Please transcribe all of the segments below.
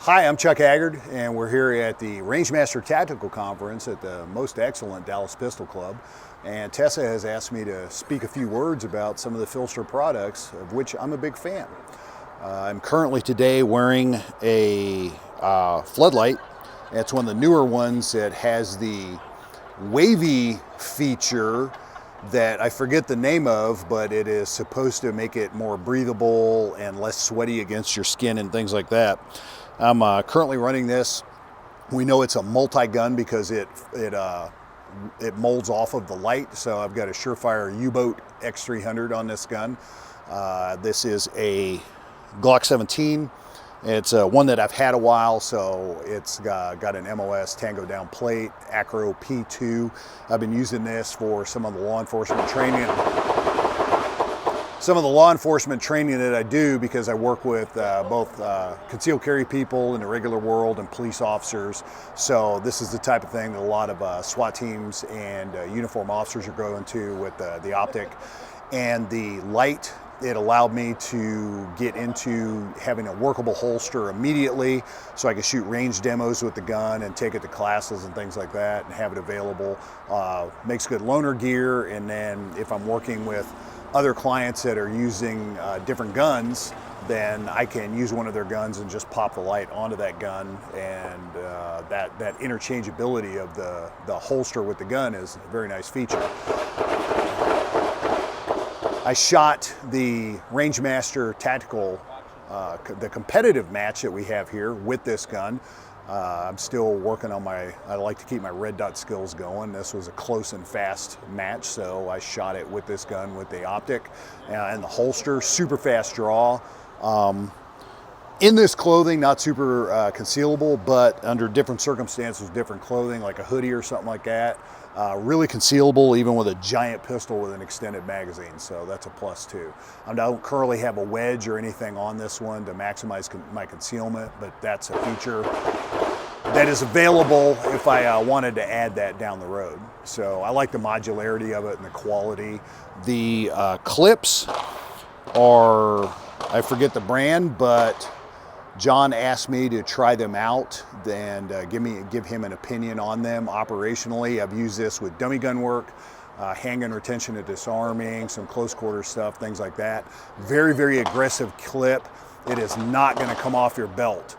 Hi, I'm Chuck Haggard, and we're here at the Rangemaster Tactical Conference at the most excellent Dallas Pistol Club. And Tessa has asked me to speak a few words about some of the PHLster products, of which I'm a big fan. I'm currently today wearing a Floodlight. It's one of the newer ones that has the wavy feature that I forget the name of, but it is supposed to make it more breathable and less sweaty against your skin and things like that. I'm currently running this. We know it's a multi-gun because it molds off of the light. So I've got a Surefire U-Boat X300 on this gun. This is a Glock 17. It's one that I've had a while, so it's got an MOS Tango down plate, Acro P2. I've been using this for some of the law enforcement training. Some of the law enforcement training that I do, because I work with both concealed carry people in the regular world and police officers. So this is the type of thing that a lot of SWAT teams and uniform officers are going to with the optic. And the light, it allowed me to get into having a workable holster immediately, so I could shoot range demos with the gun and take it to classes and things like that and have it available. Makes good loaner gear, and then if I'm working with other clients that are using different guns, then I can use one of their guns and just pop the light onto that gun, and that interchangeability of the holster with the gun is a very nice feature. I shot the Rangemaster Tactical, the competitive match that we have here with this gun. I'm still working on I like to keep my red dot skills going. This was a close and fast match, so I shot it with this gun with the optic and the holster, super fast draw. In this clothing, not super concealable, but under different circumstances, different clothing, like a hoodie or something like that. Really concealable, even with a giant pistol with an extended magazine, so that's a plus too. I don't currently have a wedge or anything on this one to maximize my concealment, but that's a feature that is available if I wanted to add that down the road. So I like the modularity of it and the quality. The clips are, I forget the brand, but John asked me to try them out and give him an opinion on them operationally. I've used this with dummy gun work, handgun retention and disarming, some close quarter stuff, things like that. Very, very aggressive clip. It is not going to come off your belt.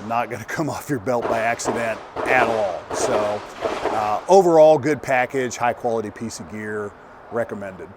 Not going to come off your belt by accident at all. So overall, good package, high quality piece of gear, recommended.